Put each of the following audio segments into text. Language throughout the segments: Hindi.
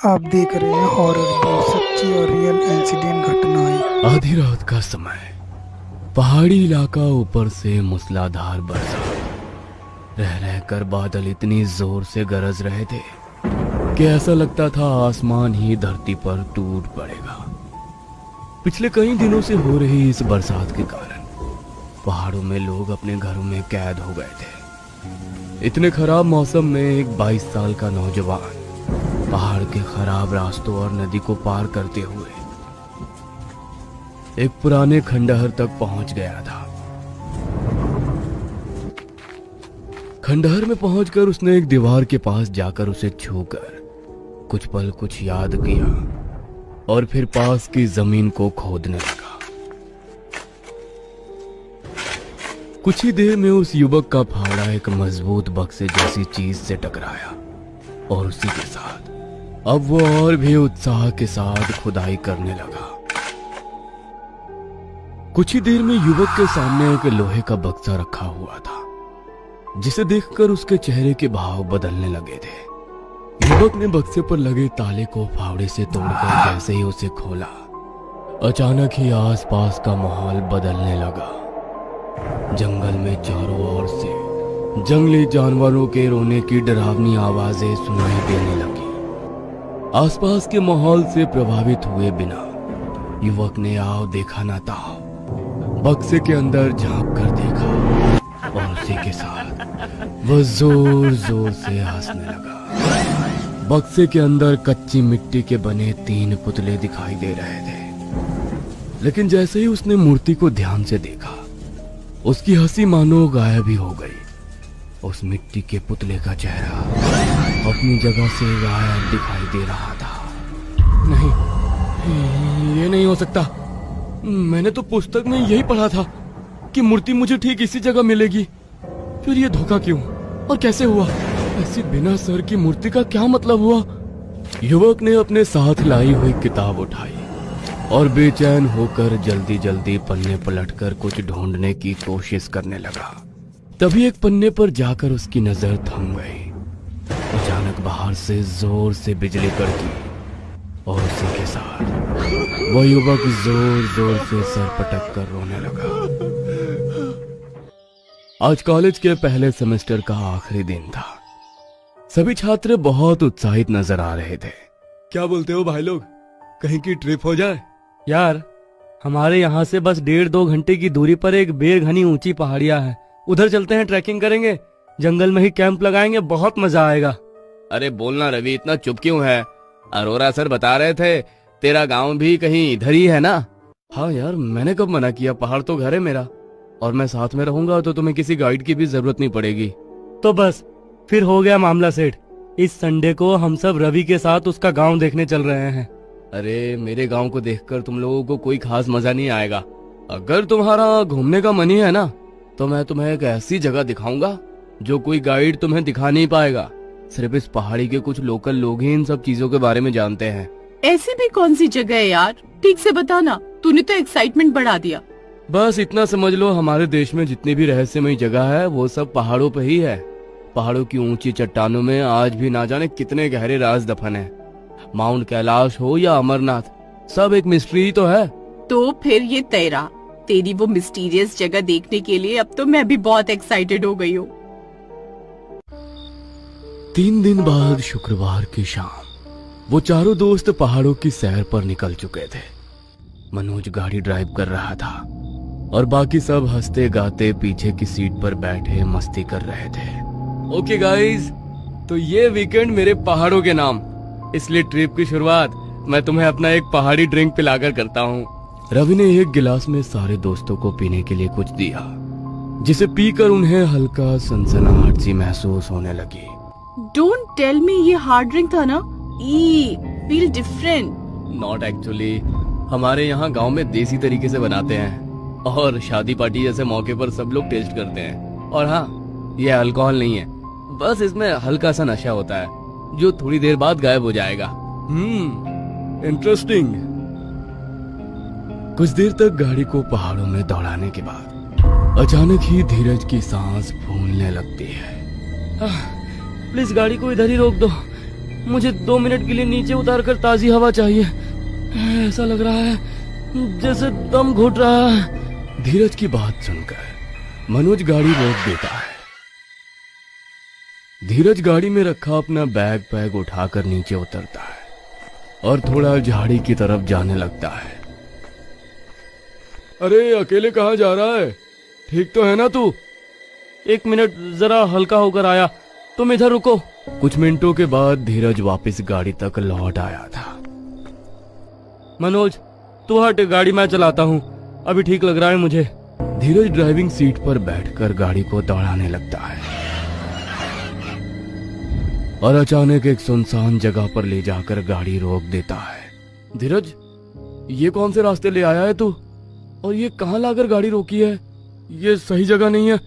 आप देख रहे हैं हॉरर व्यू, सच्ची और रियल इंसिडेंट घटनाएं। आधी रात का समय, पहाड़ी इलाका, ऊपर से मूसलाधार बरसात। रह रहकर बादल इतनी जोर से गरज रहे थे कि ऐसा लगता था आसमान ही धरती पर टूट पड़ेगा। पिछले कई दिनों से हो रही इस बरसात के कारण पहाड़ों में लोग अपने घरों में कैद हो गए थे। इतने खराब मौसम में एक 22 साल का नौजवान पहाड़ के खराब रास्तों और नदी को पार करते हुए एक पुराने खंडहर तक पहुंच गया था। खंडहर में पहुंचकर उसने एक दीवार के पास जाकर उसे छूकर कुछ पल कुछ याद किया और फिर पास की जमीन को खोदने लगा। कुछ ही देर में उस युवक का फावड़ा एक मजबूत बक्से जैसी चीज से टकराया और उसी के साथ अब वो और भी उत्साह के साथ खुदाई करने लगा। कुछ ही देर में युवक के सामने एक लोहे का बक्सा रखा हुआ था, जिसे देखकर उसके चेहरे के भाव बदलने लगे थे। युवक ने बक्से पर लगे ताले को फावड़े से तोड़कर जैसे ही उसे खोला, अचानक ही आसपास का माहौल बदलने लगा। जंगल में चारों ओर से जंगली जानवरों के रोने की डरावनी आवाजें सुनाई देने लगी। आसपास के माहौल से प्रभावित हुए बिना युवक ने आओ देखा ना ताओ बक्से के अंदर झांक कर देखा और उसी के साथ वह जोर जोर से हंसने लगा। बक्से के अंदर कच्ची मिट्टी के बने 3 पुतले दिखाई दे रहे थे, लेकिन जैसे ही उसने मूर्ति को ध्यान से देखा, उसकी हंसी मानो गायब ही हो गई। उस मिट्टी के पुतले का चेहरा अपनी जगह से गायब दिखाई दे रहा था। नहीं, ये नहीं हो सकता। मैंने तो पुस्तक में यही पढ़ा था कि मूर्ति मुझे ठीक इसी जगह मिलेगी। फिर ये धोखा क्यों और कैसे हुआ? ऐसी बिना सर की मूर्ति का क्या मतलब हुआ? युवक ने अपने साथ लाई हुई किताब उठाई और बेचैन होकर जल्दी जल्दी पन्ने पलटकर कुछ ढूंढने की कोशिश करने लगा। तभी एक पन्ने पर जाकर उसकी नजर थम गई। अचानक बाहर से जोर से बिजली कड़की और उसी के साथ वह युवक जोर जोर से सर पटक कर रोने लगा। आज कॉलेज के पहले सेमेस्टर का आखिरी दिन था। सभी छात्र बहुत उत्साहित नजर आ रहे थे। क्या बोलते हो भाई लोग, कहीं की ट्रिप हो जाए? यार, हमारे यहाँ से बस 1.5-2 घंटे की दूरी पर एक बेघनी ऊंची पहाड़ियाँ है, उधर चलते हैं, ट्रैकिंग करेंगे, जंगल में ही कैंप लगाएंगे, बहुत मजा आएगा। अरे बोलना रवि, इतना चुप क्यों है? अरोरा सर बता रहे थे तेरा गांव भी कहीं इधर ही है ना? हाँ यार, मैंने कब मना किया? पहाड़ तो घर है मेरा और मैं साथ में रहूंगा तो तुम्हें किसी गाइड की भी जरूरत नहीं पड़ेगी। तो बस फिर हो गया मामला सेट। इस संडे को हम सब रवि के साथ उसका गांव देखने चल रहे हैं। अरे मेरे गांव को देखकर तुम लोगों को कोई खास मजा नहीं आएगा। अगर तुम्हारा घूमने का मन ही है ना, तो मैं तुम्हें एक ऐसी जगह दिखाऊंगा जो कोई गाइड तुम्हें दिखा नहीं पाएगा। सिर्फ इस पहाड़ी के कुछ लोकल लोग ही इन सब चीजों के बारे में जानते हैं। ऐसी भी कौन सी जगह है यार, ठीक से बताना, तूने तो एक्साइटमेंट बढ़ा दिया। बस इतना समझ लो, हमारे देश में जितनी भी रहस्यमय जगह है वो सब पहाड़ों पे ही है। पहाड़ों की ऊंची चट्टानों में आज भी ना जाने कितने गहरे राज दफन है। माउंट कैलाश हो या अमरनाथ, सब एक मिस्ट्री तो है। तो फिर ये तेरी वो मिस्टीरियस जगह देखने के लिए अब तो मैं भी बहुत एक्साइटेड हो गई हूँ। 3 दिन बाद शुक्रवार की शाम वो चारों दोस्त पहाड़ों की सैर पर निकल चुके थे। मनोज गाड़ी ड्राइव कर रहा था और बाकी सब हंसते गाते पीछे की सीट पर बैठे मस्ती कर रहे थे। ओके गाइस, तो ये वीकेंड मेरे पहाड़ों के नाम, इसलिए ट्रिप की शुरुआत मैं तुम्हें अपना एक पहाड़ी ड्रिंक पिलाकर करता हूँ। रवि ने एक गिलास में सारे दोस्तों को पीने के लिए कुछ दिया, जिसे पीकर उन्हें हल्का सनसनाहट सी महसूस होने लगी। डोंट टेल मी ये हार्ड ड्रिंक था ना? Feel different. नॉट एक्चुअली, हमारे यहाँ गांव में देसी तरीके से बनाते हैं और शादी पार्टी जैसे मौके पर सब लोग टेस्ट करते हैं। और हाँ, ये अल्कोहल नहीं है, बस इसमें हल्का सा नशा होता है जो थोड़ी देर बाद गायब हो जाएगा। इंटरेस्टिंग। कुछ देर तक गाड़ी को पहाड़ों में दौड़ाने के बाद अचानक ही धीरज की सांस फूलने लगती है। प्लीज गाड़ी को इधर ही रोक दो, मुझे 2 मिनट के लिए नीचे उतारकर ताजी हवा चाहिए। ऐसा लग रहा है जैसे दम घुट रहा है। धीरज की बात सुनकर मनोज गाड़ी रोक देता है। धीरज गाड़ी में रखा अपना बैग पैग उठाकर नीचे उतरता है और थोड़ा झाड़ी की तरफ जाने लगता है। अरे अकेले कहाँ जा रहा है? ठीक तो है ना तू? 1 मिनट, जरा हल्का होकर आया, तुम इधर रुको। कुछ मिनटों के बाद धीरज वापस गाड़ी तक लौट आया था। मनोज तू हट, गाड़ी मैं चलाता हूँ, अभी ठीक लग रहा है मुझे। धीरज ड्राइविंग सीट पर बैठकर गाड़ी को दौड़ाने लगता है और अचानक एक सुनसान जगह पर ले जाकर गाड़ी रोक देता है। धीरज, ये कौन से रास्ते ले आया है तू? और ये कहाँ लाकर गाड़ी रोकी है? ये सही जगह नहीं है,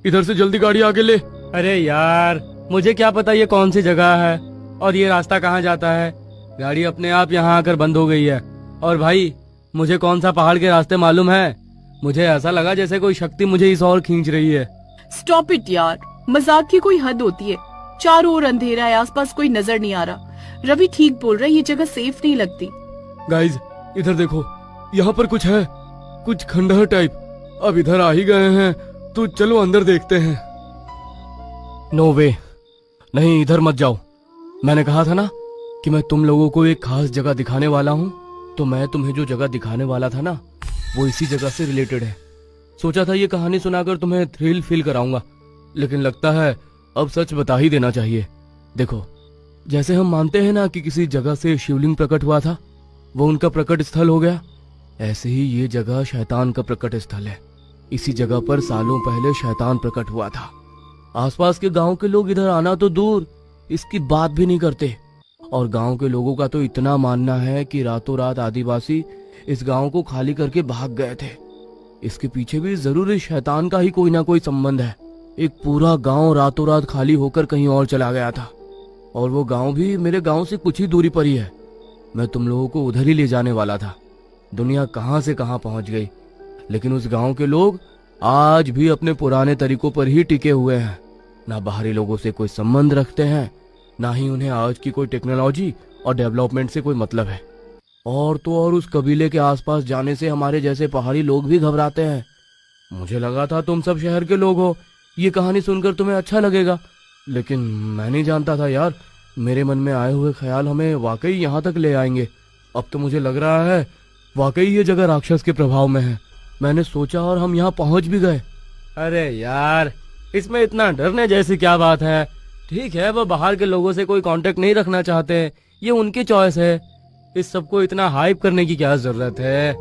इधर से जल्दी गाड़ी आगे ले। अरे यार, मुझे क्या पता ये कौन सी जगह है और ये रास्ता कहाँ जाता है। गाड़ी अपने आप यहाँ आकर बंद हो गई है। और भाई, मुझे कौन सा पहाड़ के रास्ते मालूम है? मुझे ऐसा लगा जैसे कोई शक्ति मुझे इस ओर खींच रही है। स्टॉप इट यार, मजाक की कोई हद होती है। चारों ओर अंधेरा है, आसपास कोई नजर नहीं आ रहा। रवि ठीक बोल रहा है, ये जगह सेफ नहीं लगती। गाइज इधर देखो, यहाँ पर कुछ है, कुछ खंडहर टाइप। अब इधर आ ही गए हैं तो चलो अंदर देखते हैं। नो वे, नहीं, इधर मत जाओ। मैंने कहा था ना कि मैं तुम लोगों को एक खास जगह दिखाने वाला हूँ। तो मैं तुम्हें जो जगह दिखाने वाला था ना, वो इसी जगह से रिलेटेड है। सोचा था ये कहानी सुनाकर तुम्हें थ्रिल फील कराऊंगा, लेकिन लगता है अब सच बता ही देना चाहिए। देखो, जैसे हम मानते हैं ना कि किसी जगह से शिवलिंग प्रकट हुआ था, वो उनका प्रकट स्थल हो गया, ऐसे ही ये जगह शैतान का प्रकट स्थल है। इसी जगह पर सालों पहले शैतान प्रकट हुआ था। आसपास के गांव के लोग इधर आना तो दूर, इसकी बात भी नहीं करते। और गांव के लोगों का तो इतना मानना है कि रातों रात आदिवासी इस गांव को खाली करके भाग गए थे। इसके पीछे भी जरूर इस शैतान का ही कोई ना कोई संबंध है। एक पूरा गांव रातों रात खाली होकर कहीं और चला गया था, और वो गांव भी मेरे गांव से कुछ ही दूरी पर ही है। मैं तुम लोगों को उधर ही ले जाने वाला था। दुनिया कहां से कहां पहुंच गई, लेकिन उस गांव के लोग आज भी अपने पुराने तरीकों पर ही टिके हुए हैं। ना बाहरी लोगों से कोई संबंध रखते हैं, ना ही उन्हें आज की कोई टेक्नोलॉजी और डेवलपमेंट से कोई मतलब है। और तो और उस कबीले के आसपास जाने से हमारे जैसे पहाड़ी लोग भी घबराते हैं। मुझे लगा था तुम सब शहर के लोग हो, ये कहानी सुनकर तुम्हें अच्छा लगेगा, लेकिन मैं नहीं जानता था यार, मेरे मन में आए हुए ख्याल हमें वाकई यहाँ तक ले आएंगे। अब तो मुझे लग रहा है वाकई ये जगह राक्षस के प्रभाव में है। मैंने सोचा और हम यहाँ पहुंच भी गए। अरे यार, इसमें इतना डरने जैसी क्या बात है? ठीक है, वो बाहर के लोगों से कोई कांटेक्ट नहीं रखना चाहते, ये उनकी चॉइस है। इस सबको इतना हाइप करने की क्या जरूरत है?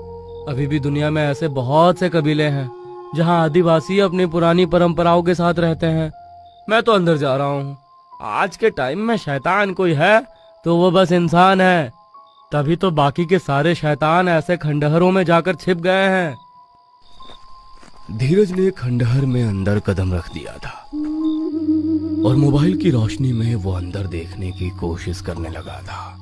अभी भी दुनिया में ऐसे बहुत से कबीले हैं जहां आदिवासी अपनी पुरानी परंपराओं के साथ रहते हैं। मैं तो अंदर जा रहा हूँ। आज के टाइम में शैतान कोई है तो वो बस इंसान है, तभी तो बाकी के सारे शैतान ऐसे खंडहरों में जाकर छिप गए हैं। धीरज ने खंडहर में अंदर कदम रख दिया था और मोबाइल की रोशनी में वो अंदर देखने की कोशिश करने लगा था।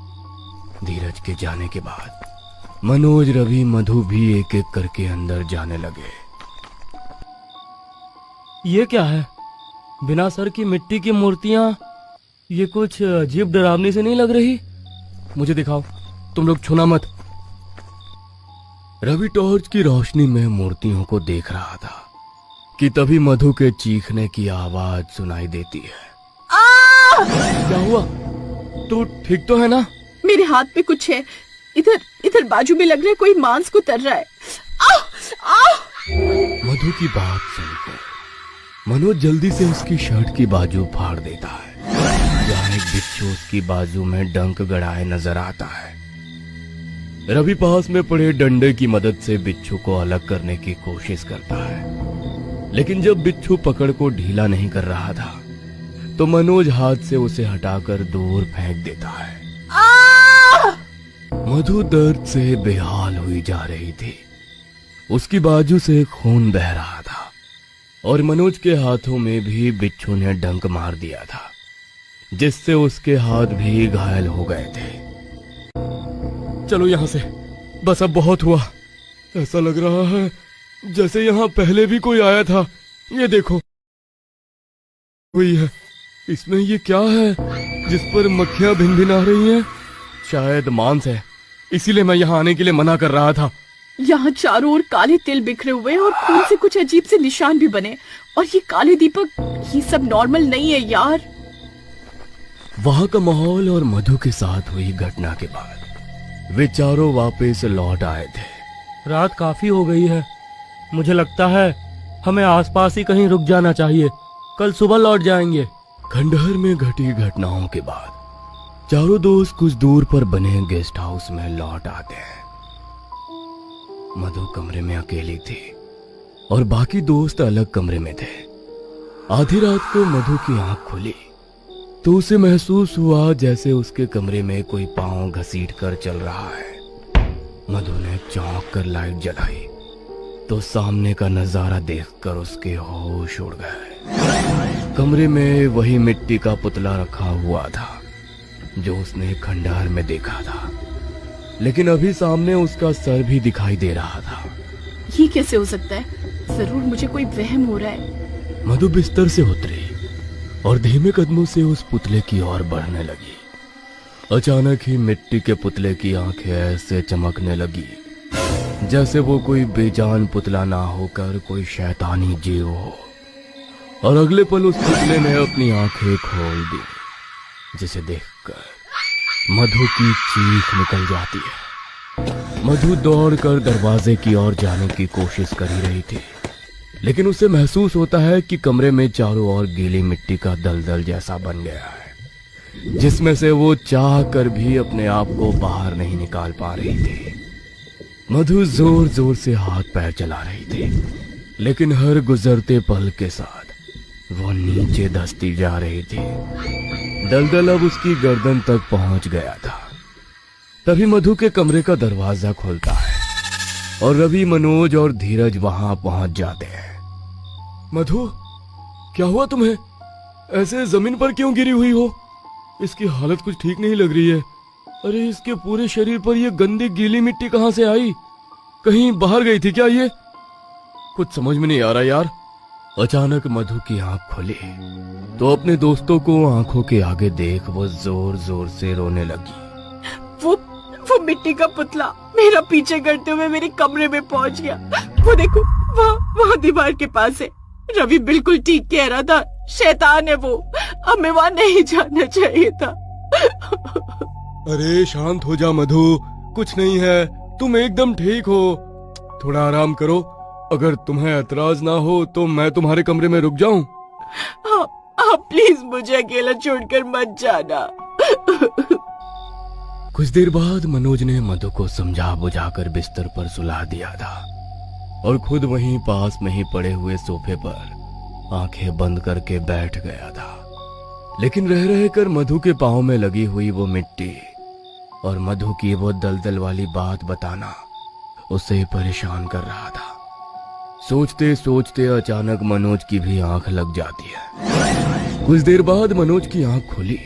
धीरज के जाने के बाद मनोज, रवि, मधु भी एक एक करके अंदर जाने लगे। ये क्या है? बिना सर की मिट्टी की मूर्तियां, ये कुछ अजीब डरावनी से नहीं लग रही? मुझे दिखाओ, तुम लोग छूना मत। रवि टॉर्च की रोशनी में मूर्तियों को देख रहा था कि तभी मधु के चीखने की आवाज सुनाई देती है। क्या हुआ? तू ठीक तो है ना? मेरे हाथ पे कुछ है, इधर इधर बाजू में लग रहा है कोई मांस को तर रहा है। मधु की बात सुनकर मनोज जल्दी से उसकी शर्ट की बाजू फाड़ देता है। जहाँ एक बिच्छू उसकी बाजू में डंक गड़ाए नजर आता है। रवि पास में पड़े डंडे की मदद से बिच्छू को अलग करने की कोशिश करता है, लेकिन जब बिच्छू पकड़ को ढीला नहीं कर रहा था तो मनोज हाथ से उसे हटाकर दूर फेंक देता है। मधु दर्द से बेहाल हुई जा रही थी। उसकी बाजू से खून बह रहा था और मनोज के हाथों में भी बिच्छू ने डंक मार दिया था, जिससे उसके हाथ भी घायल हो गए थे। चलो यहाँ से, बस अब बहुत हुआ। ऐसा लग रहा है जैसे यहाँ पहले भी कोई आया था। ये देखो, हुई है इसमें। ये क्या है? जिस पर मक्खियां भिन-भिना रही हैं। शायद मांस है, इसीलिए मैं यहाँ आने के लिए मना कर रहा था। यहाँ चारों ओर काले तिल बिखरे हुए और खून से कुछ अजीब से निशान भी बने, और ये काले दीपक, ये सब नॉर्मल नहीं है यार। वहां का माहौल और मधु के साथ हुई घटना के बाद वे चारों वापस लौट आए थे। रात काफी हो गई है, मुझे लगता है हमें आसपास ही कहीं रुक जाना चाहिए, कल सुबह लौट जाएंगे। खंडहर में घटी घटनाओं के बाद चारों दोस्त कुछ दूर पर बने गेस्ट हाउस में लौट आते हैं। मधु कमरे में अकेली थी और बाकी दोस्त अलग कमरे में थे। आधी रात को मधु की आंख खुली तो उसे महसूस हुआ जैसे उसके कमरे में कोई पांव घसीट कर चल रहा है। मधु ने चौंक कर लाइट जलाई तो सामने का नजारा देखकर उसके होश उड़ गए। कमरे में वही मिट्टी का पुतला रखा हुआ था जो उसने खंडहर में देखा था, लेकिन अभी सामने उसका सर भी दिखाई दे रहा था। ये कैसे हो सकता है? जरूर मुझे कोई वहम हो रहा है। मधु बिस्तर से उतरी और धीमे कदमों से उस पुतले की ओर बढ़ने लगी। अचानक ही मिट्टी के पुतले की आंखें ऐसे चमकने लगी जैसे वो कोई बेजान पुतला ना होकर कोई शैतानी जीव हो, और अगले पल उस पुतले ने अपनी आंखें खोल दी, जिसे देखकर मधु की चीख निकल जाती है। मधु दौड़कर दरवाजे की ओर जाने की कोशिश कर ही रही थी, लेकिन उसे महसूस होता है कि कमरे में चारों ओर गीली मिट्टी का दलदल जैसा बन गया है, जिसमें से वो चाह कर भी अपने आप को बाहर नहीं निकाल पा रही थी। मधु जोर जोर से हाथ पैर चला रही थी, लेकिन हर गुजरते पल के साथ वो नीचे धंसती जा रही थी। दलदल अब उसकी गर्दन तक पहुंच गया था। तभी मधु के कमरे का दरवाजा खुलता है और रवि, मनोज और धीरज वहां पहुंच जाते हैं। मधु, क्या हुआ तुम्हें? ऐसे जमीन पर क्यों गिरी हुई हो? इसकी हालत कुछ ठीक नहीं लग रही है। अरे इसके पूरे शरीर पर यह गंदी गीली मिट्टी कहां से आई? कहीं बाहर गई थी क्या ये? कुछ समझ में नहीं आ रहा यार। अचानक मधु की आंख खुली तो अपने दोस्तों को आंखों के आगे देख वो जोर जोर से रोने लगी। वो मिट्टी का पुतला मेरा पीछे करते हुए मेरे कमरे में पहुंच गया। वो देखो, वहाँ दीवार के पास है। रवि बिल्कुल ठीक कह रहा था, शैतान है वो, हमें वहाँ नहीं जाना चाहिए था। अरे शांत हो जा मधु, कुछ नहीं है, तुम एकदम ठीक हो। थोड़ा आराम करो। अगर तुम्हें एतराज ना हो तो मैं तुम्हारे कमरे में रुक जाऊं? हाँ, प्लीज मुझे अकेला छोड़कर मत जाना। कुछ देर बाद मनोज ने मधु को समझा बुझाकर बिस्तर पर सुला दिया था और खुद वहीं पास में ही पड़े हुए सोफे पर आंखें बंद करके बैठ गया था। लेकिन रह रह कर मधु के पांव में लगी हुई वो मिट्टी और मधु की वो दलदल वाली बात बताना उसे परेशान कर रहा था। सोचते सोचते अचानक मनोज की भी आंख लग जाती है। कुछ देर बाद मनोज की आंख खुली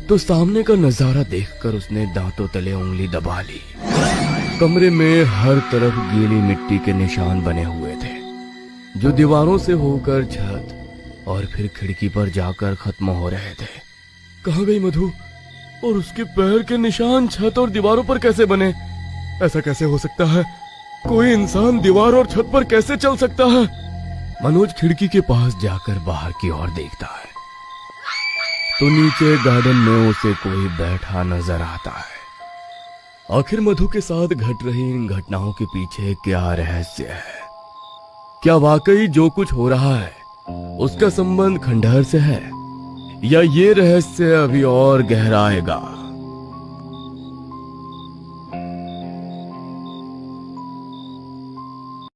तो सामने का नजारा देखकर उसने दांतों तले उंगली दबा ली। कमरे में हर तरफ गीली मिट्टी के निशान बने हुए थे जो दीवारों से होकर छत और फिर खिड़की पर जाकर खत्म हो रहे थे। कहाँ गई मधु? और उसके पैर के निशान छत और दीवारों पर कैसे बने? ऐसा कैसे हो सकता है? कोई इंसान दीवार और छत पर कैसे चल सकता है? मनोज खिड़की के पास जाकर बाहर की ओर देखता है तो नीचे गार्डन में उसे कोई बैठा नजर आता है। आखिर मधु के साथ घट रही इन घटनाओं के पीछे क्या रहस्य है? क्या वाकई जो कुछ हो रहा है उसका संबंध खंडहर से है, या ये रहस्य अभी और गहराएगा?